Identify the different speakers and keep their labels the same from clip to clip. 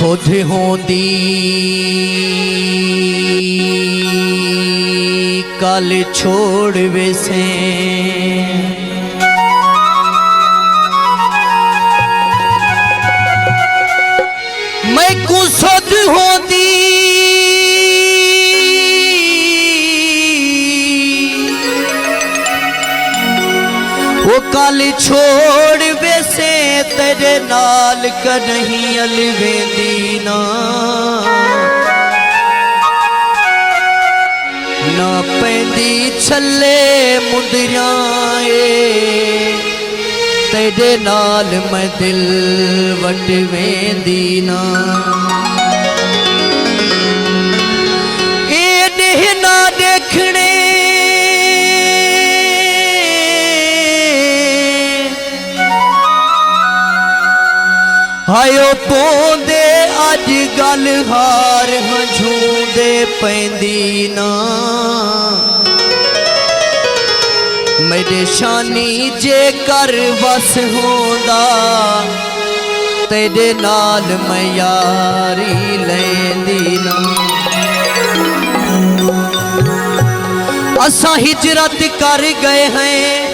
Speaker 1: सुध होंदी कल छोड़ वैसे मैं को सुध होंदी वो कल छोड़ वैसे तेरे नाल कहीं अलवेंदी ना ना पैंदी छले मुंदरियां तेरे नाल मैं दिल वटवेंदी ना ए ना देखने हायो पोंदे अज गल हार हंझूंदे पैंदी ना मेरे शानी जे कर बस होंदा तेरे नाल मैं यारी लैंदी ना असा हिजरत कर गए हैं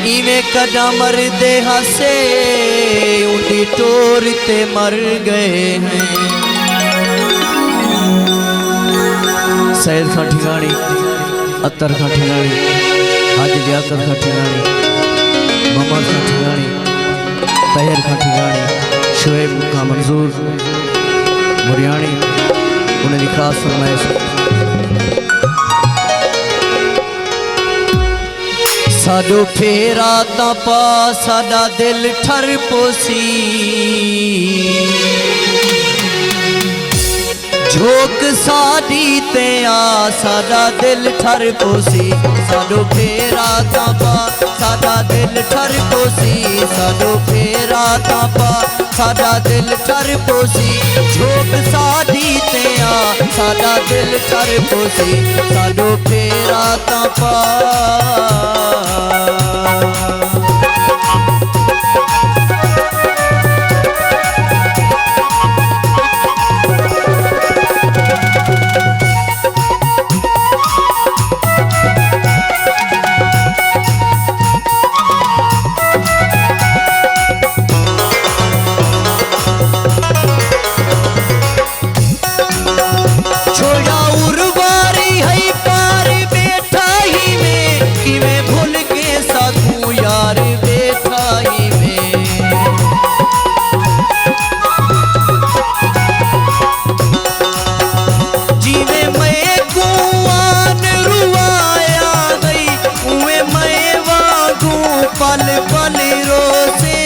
Speaker 1: इवें कदा मरदे हसे उंदी टोर ते मर गए हैं सैर का ठिकानी अतर का ठिकानी हाजी लियाकत का ठिकानी मोहम्मद का ठिकानी तहर का ठिकानी शुएब का मंजूर मुरियानी उन्हें लिखा फरमाइश साडो फेरा तपा साडा दिल ठर पोसी झोंक साडी ते आ साडा दिल ठर पोसी साडो फेरा तपा साडा दिल ठर पोसी साडो फेरा तपा साडा दिल ठर पोसी झोंक साडी ते आ साडा दिल ठर पोसी साडो फेरा तपा पल पल रोसे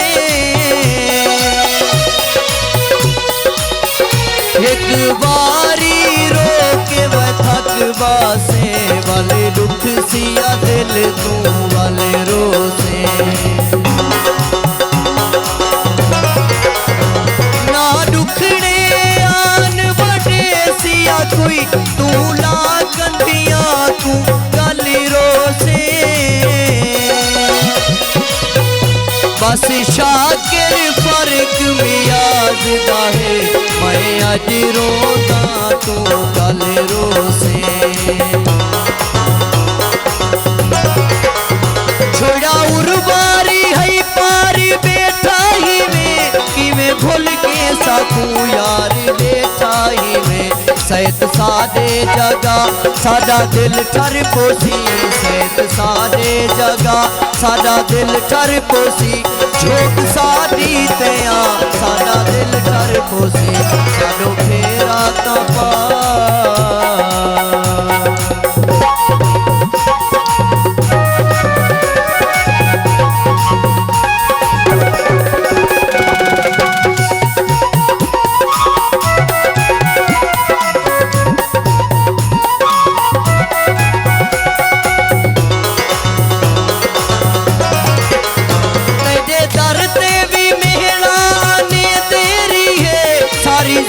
Speaker 1: एक बारी रोके वह थक बासे वाले दुख सिया दिल तू वाले रोसे ना दुखड़े आन बड़े सिया कोई तू लागंदिया तू गल रोसे बस शाकिर फर्क मियाज दा है मैं अज रोदा तू कल रोसे छोड़ा उर्वारी है पारी बैठा ही में किवें भूल के साकू यार बैठा ही में सैत सादे जगह साडा दिल ठर पोसी सैत सादे जगह साडा दिल ठर पोसी झोंक साडी ते आ साडा दिल ठर पोसी साडो फेरा तपा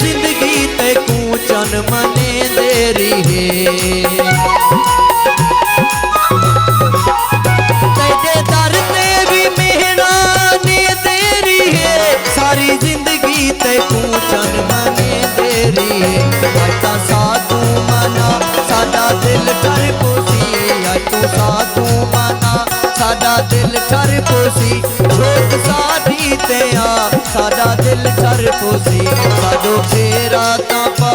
Speaker 1: जिंदगी ते कूचन मने देरी है तेरे दर ते भी मेहरानी तेरी है सारी जिंदगी ते कूचन साडा दिल ठर पोसी झोंक साडी ते आ साडा दिल ठर पोसी साडो फेरा तां पा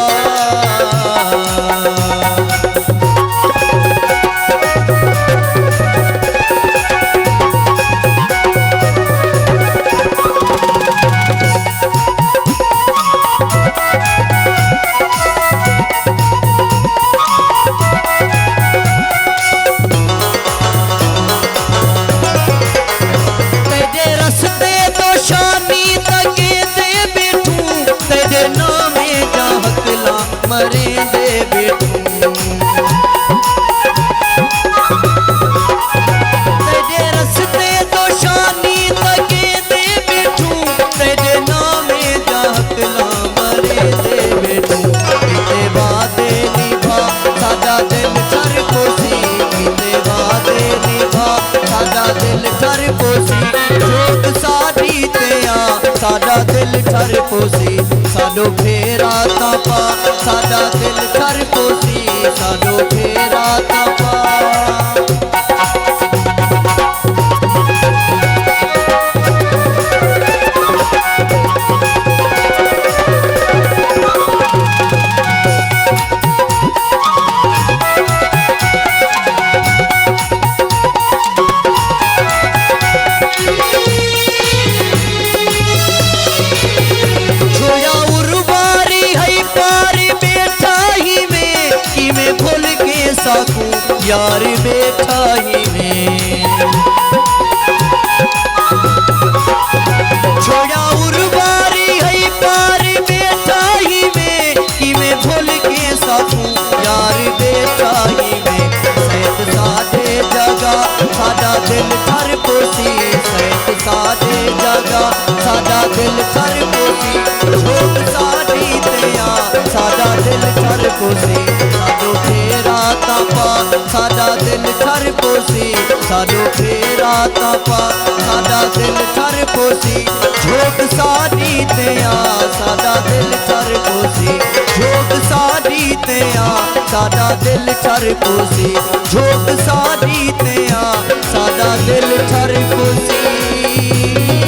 Speaker 1: मरे दे बेटू तेरे रस्ते तो शानी तके दे बेटू तेरे नामे जाहकला मरे दे बेटू किते वादे निभा साडा दिल ठर पोसी किते वादे निभा साडा दिल ठर पोसी झोंक साडी ते आ साडा दिल ठर पोसी साडो फेरा तां पा साडा दिल ठर पोसी साडो फेरा तां पा यार बैठा ही में छोड़ा उर्वारी है पार बैठा ही में कि मैं भूल के सकूं यार बैठा ही में सैत सादे जगह साडा दिल ठर पोसी सैत सादे जगह साडा दिल ठर पोसी झोंक साडी ते आ साडा दिल ठर पोसी साडो फेरा तां पा साडा दिल ठर पोसी साडो फेरा तां पा साडा दिल ठर पोसी झोंक साडी ते आ साडा दिल ठर पोसी झोंक साडी ते आ साडा दिल ठर पोसी झोंक साडी ते आ साडा दिल ठर पोसी।